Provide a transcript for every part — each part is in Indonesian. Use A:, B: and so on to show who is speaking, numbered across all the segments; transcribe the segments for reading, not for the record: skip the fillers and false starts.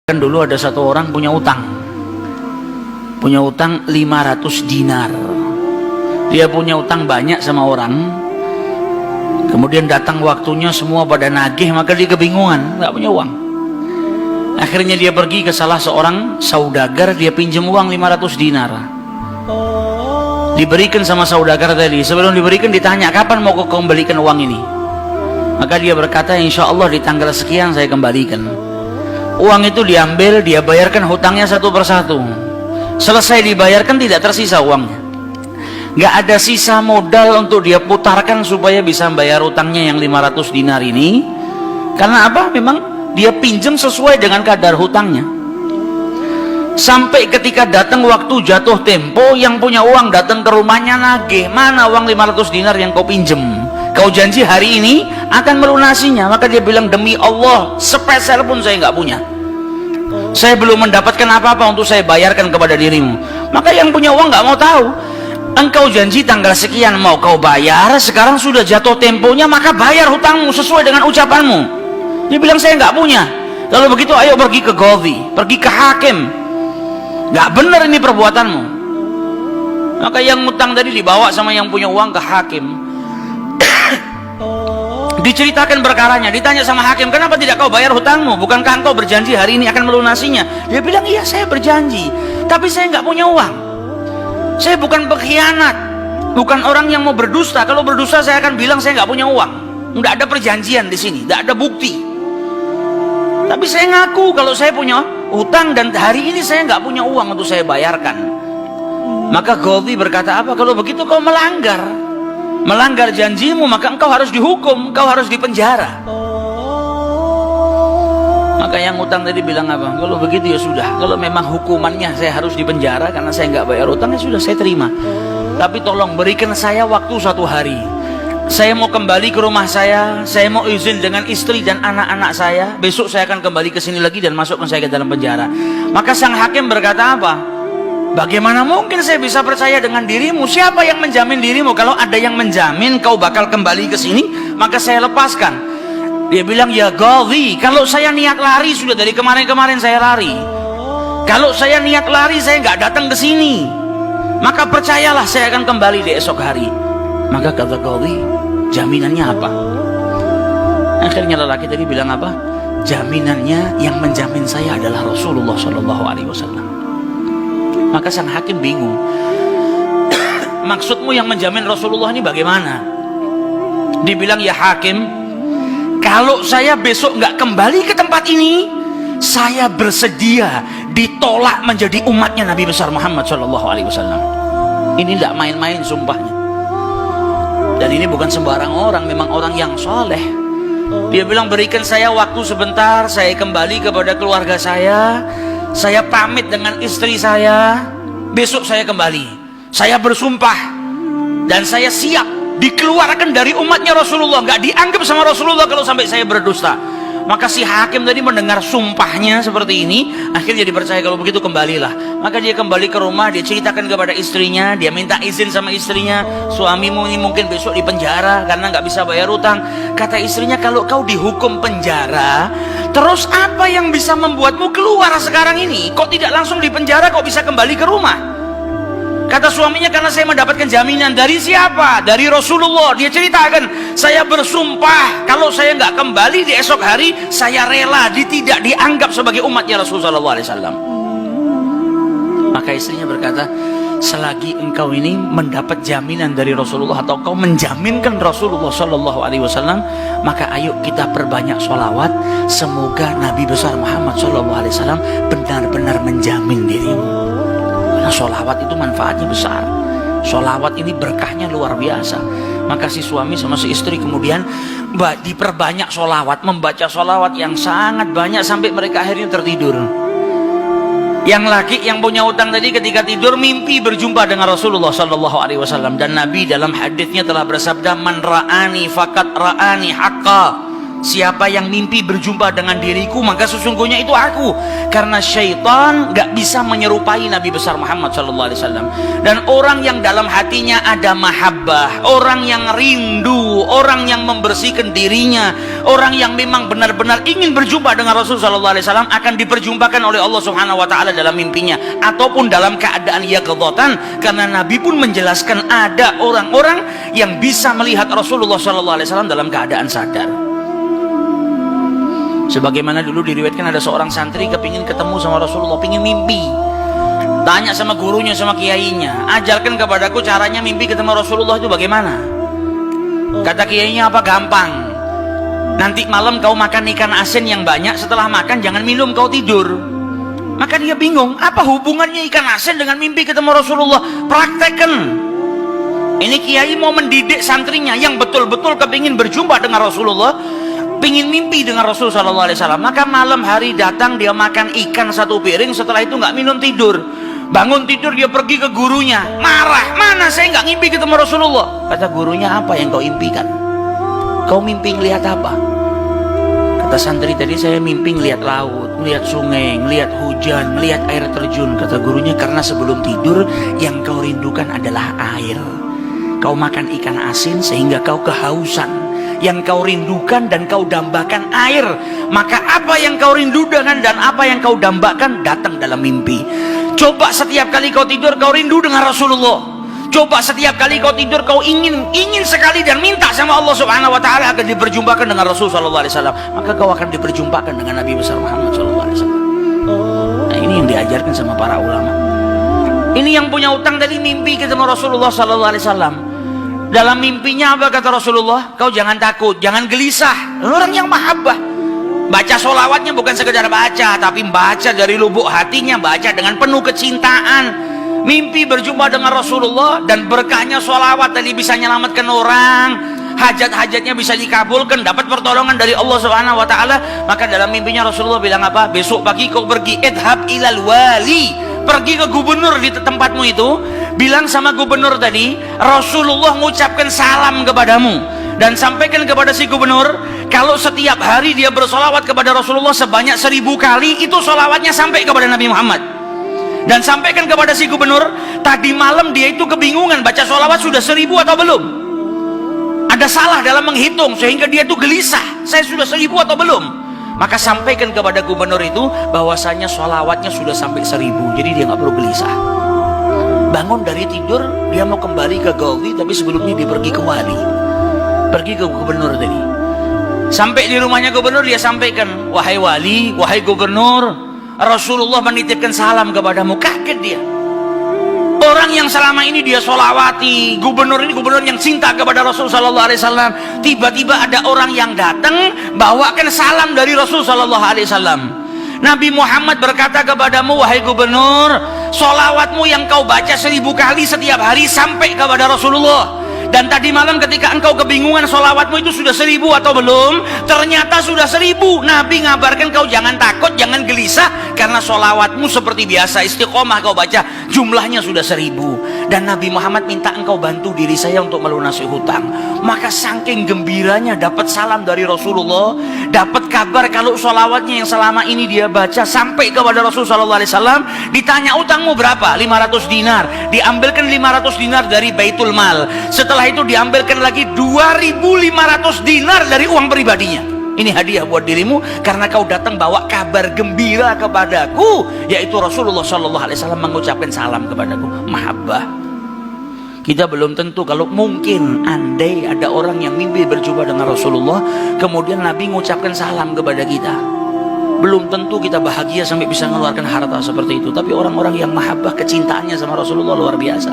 A: Kan dulu ada satu orang punya utang 500 dinar. Dia punya utang banyak sama orang, kemudian datang waktunya semua pada nagih, maka dia kebingungan, nggak punya uang. Akhirnya dia pergi ke salah seorang saudagar, dia pinjam uang 500 dinar. Diberikan sama saudagar tadi. Sebelum diberikan ditanya, kapan mau kau kembalikan uang ini? Maka dia berkata, insya Allah di tanggal sekian saya kembalikan. Uang itu diambil, dia bayarkan hutangnya satu persatu. Selesai dibayarkan tidak tersisa uangnya. Nggak ada sisa modal untuk dia putarkan supaya bisa bayar hutangnya yang 500 dinar ini. Karena apa? Memang dia pinjam sesuai dengan kadar hutangnya. Sampai ketika datang waktu jatuh tempo, yang punya uang datang ke rumahnya nagih, mana uang 500 dinar yang kau pinjam? Kau janji hari ini akan melunasinya. Maka dia bilang, demi Allah sepeser pun saya nggak punya. Saya belum mendapatkan apa-apa untuk saya bayarkan kepada dirimu. Maka yang punya uang nggak mau tahu. Engkau janji tanggal sekian mau kau bayar, sekarang sudah jatuh temponya, maka bayar hutangmu sesuai dengan ucapanmu. Dia bilang, saya nggak punya. Kalau begitu ayo pergi ke Qadhi, pergi ke hakim. Nggak benar ini perbuatanmu. Maka yang utang tadi dibawa sama yang punya uang ke hakim. Diceritakan perkaranya, ditanya sama hakim, kenapa tidak kau bayar hutangmu? Bukankah engkau berjanji hari ini akan melunasinya? Dia bilang, iya saya berjanji, tapi saya nggak punya uang. Saya bukan pengkhianat, bukan orang yang mau berdusta. Kalau berdusta saya akan bilang saya nggak punya uang. Nggak ada perjanjian di sini, nggak ada bukti. Tapi saya ngaku kalau saya punya hutang dan hari ini saya nggak punya uang untuk saya bayarkan. Maka Qadhi berkata, apa kalau begitu kau melanggar janjimu, maka engkau harus dihukum, engkau harus dipenjara. Maka yang utang tadi bilang apa? Kalau begitu ya sudah, kalau memang hukumannya saya harus dipenjara karena saya nggak bayar utang, ya sudah saya terima. Tapi tolong berikan saya waktu 1 hari. Saya mau kembali ke rumah saya mau izin dengan istri dan anak-anak saya. Besok saya akan kembali ke sini lagi dan masukkan saya ke dalam penjara. Maka sang hakim berkata apa? Bagaimana mungkin saya bisa percaya dengan dirimu? Siapa yang menjamin dirimu? Kalau ada yang menjamin kau bakal kembali ke sini, maka saya lepaskan. Dia bilang, ya Qadhi, kalau saya niat lari sudah dari kemarin-kemarin saya lari. Kalau saya niat lari saya nggak datang ke sini. Maka percayalah saya akan kembali di esok hari. Maka kata Qadhi, jaminannya apa? Akhirnya lelaki tadi bilang apa? Jaminannya yang menjamin saya adalah Rasulullah SAW. Maka sang hakim bingung. Maksudmu yang menjamin Rasulullah ini bagaimana? Dibilang, ya hakim, kalau saya besok nggak kembali ke tempat ini, saya bersedia ditolak menjadi umatnya Nabi besar Muhammad SAW. Ini tidak main-main sumpahnya. Dan ini bukan sembarang orang, memang orang yang soleh. Dia bilang, berikan saya waktu sebentar, saya kembali kepada keluarga saya pamit dengan istri saya, besok saya kembali. Saya bersumpah dan saya siap dikeluarkan dari umatnya Rasulullah, nggak dianggap sama Rasulullah kalau sampai saya berdusta. Maka si hakim tadi mendengar sumpahnya seperti ini, akhirnya dipercaya. Kalau begitu kembalilah. Maka dia kembali ke rumah, dia ceritakan kepada istrinya, dia minta izin sama istrinya, suamimu ini mungkin besok di penjara karena nggak bisa bayar utang. Kata istrinya, kalau kau dihukum penjara, terus apa yang bisa membuatmu keluar sekarang ini? Kok tidak langsung di penjara, kok bisa kembali ke rumah? Kata suaminya, karena saya mendapatkan jaminan. Dari siapa? Dari Rasulullah. Dia ceritakan, saya bersumpah kalau saya nggak kembali di esok hari, saya rela tidak dianggap sebagai umatnya Rasulullah SAW. Maka istrinya berkata, selagi engkau ini mendapat jaminan dari Rasulullah atau kau menjaminkan Rasulullah SAW, maka ayo kita perbanyak sholawat. Semoga Nabi besar Muhammad SAW benar-benar menjamin dirimu. Karena sholawat itu manfaatnya besar. Sholawat ini berkahnya luar biasa. Maka si suami sama si istri kemudian diperbanyak sholawat, membaca sholawat yang sangat banyak sampai mereka akhirnya tertidur. Yang laki yang punya utang tadi ketika tidur mimpi berjumpa dengan Rasulullah SAW. Dan Nabi dalam hadisnya telah bersabda, man ra'ani fakat ra'ani haqqa. siapa yang mimpi berjumpa dengan diriku, maka sesungguhnya itu aku. Karena syaitan gak bisa menyerupai Nabi besar Muhammad SAW. Dan orang yang dalam hatinya ada mahabbah, orang yang rindu, orang yang membersihkan dirinya, orang yang memang benar-benar ingin berjumpa dengan Rasul SAW, akan diperjumpakan oleh Allah Subhanahu wa Ta'ala dalam mimpinya ataupun dalam keadaan yaqdhatan. Karena Nabi pun menjelaskan ada orang-orang yang bisa melihat Rasulullah SAW dalam keadaan sadar. Sebagaimana dulu diriwayatkan ada seorang santri kepingin ketemu sama Rasulullah, pingin mimpi. Tanya sama gurunya, sama kiainya, ajarkan kepadaku caranya mimpi ketemu Rasulullah itu bagaimana. Kata kiainya, apa? Gampang. Nanti malam kau makan ikan asin yang banyak, setelah makan jangan minum, kau tidur. Maka dia bingung, apa hubungannya ikan asin dengan mimpi ketemu Rasulullah? Praktekkan. Ini kiai mau mendidik santrinya yang betul-betul kepingin berjumpa dengan Rasulullah, pingin mimpi dengan Rasul SAW. Maka malam hari datang, dia makan ikan satu piring, setelah itu nggak minum, tidur. Bangun tidur, dia pergi ke gurunya, marah, mana saya nggak ngimpi ketemu Rasulullah. Kata gurunya, apa yang kau impikan? Kau mimpi ngelihat apa? Kata santri tadi, saya mimpi ngelihat laut, ngelihat sungai, ngelihat hujan, ngelihat air terjun. Kata gurunya, karena sebelum tidur yang kau rindukan adalah air. Kau makan ikan asin sehingga kau kehausan. Yang kau rindukan dan kau dambakan air. Maka apa yang kau rindukan dan apa yang kau dambakan datang dalam mimpi. Coba setiap kali kau tidur kau rindu dengan Rasulullah. Coba setiap kali kau tidur kau ingin sekali dan minta sama Allah Subhanahu wa Ta'ala akan diperjumpakan dengan Rasul sallallahu alaihi wasallam. Maka kau akan diperjumpakan dengan Nabi besar Muhammad sallallahu alaihi wasallam. Nah, ini yang diajarkan sama para ulama. Ini yang punya utang tadi mimpi ketemu Rasulullah sallallahu alaihi wasallam. Dalam mimpinya apa kata Rasulullah? Kau jangan takut, jangan gelisah. Orang yang mahabbah, baca sholawatnya bukan sekedar baca, tapi baca dari lubuk hatinya, baca dengan penuh kecintaan. Mimpi berjumpa dengan Rasulullah dan berkahnya sholawat tadi bisa menyelamatkan orang, hajat-hajatnya bisa dikabulkan, dapat pertolongan dari Allah Subhanahu wa Ta'ala. Maka dalam mimpinya Rasulullah bilang apa? Besok pagi kau pergi, idhab ilal wali, pergi ke gubernur di tempatmu itu, bilang sama gubernur tadi, Rasulullah mengucapkan salam kepadamu, dan sampaikan kepada si gubernur, kalau setiap hari dia bersolawat kepada Rasulullah sebanyak 1000 kali, itu solawatnya sampai kepada Nabi Muhammad. Dan sampaikan kepada si gubernur, tadi malam dia itu kebingungan, baca solawat sudah 1000 atau belum, ada salah dalam menghitung sehingga dia itu gelisah, saya sudah 1000 atau belum. Maka sampaikan kepada gubernur itu bahwasanya sholawatnya sudah sampai 1000, jadi dia nggak perlu gelisah. Bangun dari tidur, dia mau kembali ke Gawi, tapi sebelumnya dia pergi ke wali, pergi ke gubernur tadi. Sampai di rumahnya gubernur, dia sampaikan, wahai wali, wahai gubernur, Rasulullah menitipkan salam kepadamu. Kaget dia. Orang yang selama ini dia sholawati, gubernur ini gubernur yang cinta kepada Rasul sallallahu alaihi wasallam, tiba-tiba ada orang yang datang bawakan salam dari Rasul sallallahu alaihi wasallam. Nabi Muhammad berkata kepadamu, wahai gubernur, sholawatmu yang kau baca 1000 kali setiap hari sampai kepada Rasulullah. Dan tadi malam ketika engkau kebingungan sholawatmu itu sudah 1000 atau belum, ternyata sudah 1000. Nabi ngabarkan kau jangan takut, jangan gelisah, karena sholawatmu seperti biasa, istiqomah kau baca, jumlahnya sudah 1000. Dan Nabi Muhammad minta engkau bantu diri saya untuk melunasi hutang. Maka saking gembiranya dapat salam dari Rasulullah, dapat kabar kalau sholawatnya yang selama ini dia baca sampai kepada Rasul sallallahu alaihi wasallam. Ditanya utangmu berapa? 500 dinar. Diambilkan 500 dinar dari Baitul Mal. Setelah itu diambilkan lagi 2500 dinar dari uang pribadinya. Ini hadiah buat dirimu karena kau datang bawa kabar gembira kepadaku, yaitu Rasulullah sallallahu alaihi wasallam mengucapkan salam kepadaku. Mahabbah. Kita belum tentu, kalau mungkin andai ada orang yang mimpi berjumpa dengan Rasulullah, kemudian Nabi mengucapkan salam kepada kita, belum tentu kita bahagia sampai bisa mengeluarkan harta seperti itu. Tapi orang-orang yang mahabbah, kecintaannya sama Rasulullah luar biasa.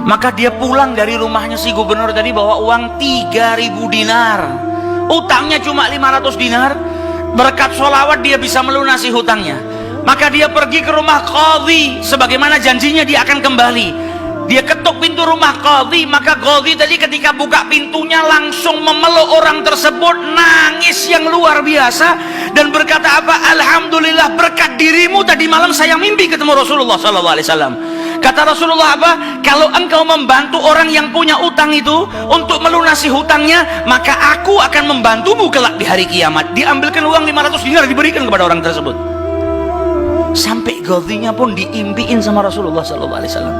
A: Maka dia pulang dari rumahnya si gubernur tadi bawa uang 3000 dinar. Utangnya cuma 500 dinar. Berkat sholawat dia bisa melunasi hutangnya. Maka dia pergi ke rumah qadhi, sebagaimana janjinya dia akan kembali. Dia ketuk pintu rumah qadhi, maka qadhi tadi ketika buka pintunya langsung memeluk orang tersebut, nangis yang luar biasa dan berkata apa? Alhamdulillah, berkat dirimu tadi malam saya mimpi ketemu Rasulullah sallallahu alaihi wasallam. Kata Rasulullah apa? Kalau engkau membantu orang yang punya utang itu untuk melunasi hutangnya, maka aku akan membantumu kelak di hari kiamat. Diambilkan uang 500 dinar, diberikan kepada orang tersebut. Sampai Ghazinya pun diimpiin sama Rasulullah sallallahu alaihi wasallam.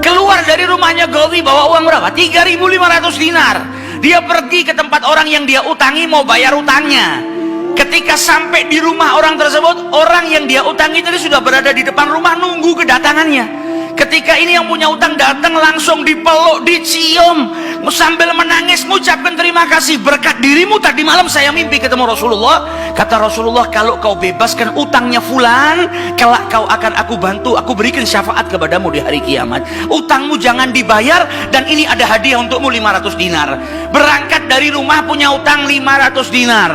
A: Keluar dari rumahnya Ghazi bawa uang berapa? 3.500 dinar. Dia pergi ke tempat orang yang dia utangi mau bayar utangnya. Ketika sampai di rumah orang tersebut, orang yang dia utangi tadi sudah berada di depan rumah nunggu kedatangannya. Ketika ini yang punya utang datang, langsung dipeluk, dicium, sambil menangis mengucapkan terima kasih, berkat dirimu tadi malam saya mimpi ketemu Rasulullah. Kata Rasulullah, kalau kau bebaskan utangnya fulan, kelak kau akan aku bantu, aku berikan syafaat kepadamu di hari kiamat. Utangmu jangan dibayar, dan ini ada hadiah untukmu 500 dinar. Berangkat dari rumah punya utang 500 dinar.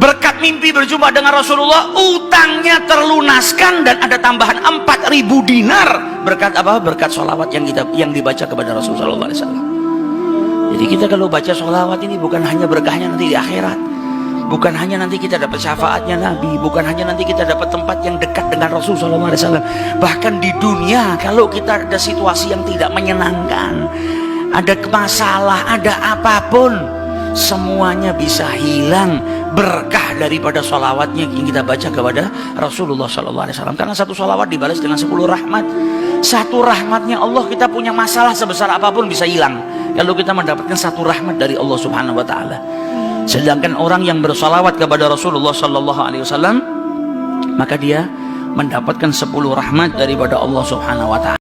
A: Berkat mimpi berjumpa dengan Rasulullah, utangnya terlunaskan dan ada tambahan 4.000 dinar. Berkat apa? Berkat sholawat yang dibaca kepada Rasulullah SAW. Jadi kita kalau baca sholawat ini bukan hanya berkahnya nanti di akhirat, bukan hanya nanti kita dapat syafaatnya Nabi, bukan hanya nanti kita dapat tempat yang dekat dengan Rasulullah SAW. Bahkan di dunia kalau kita ada situasi yang tidak menyenangkan, ada masalah, ada apapun, semuanya bisa hilang berkah daripada sholawatnya yang kita baca kepada Rasulullah SAW. Karena satu sholawat dibalas dengan 10 rahmat. Satu rahmatnya Allah, kita punya masalah sebesar apapun bisa hilang kalau kita mendapatkan satu rahmat dari Allah Subhanahu Wa Taala. Sedangkan orang yang bersalawat kepada Rasulullah SAW, maka dia mendapatkan 10 rahmat daripada Allah Subhanahu Wa Taala.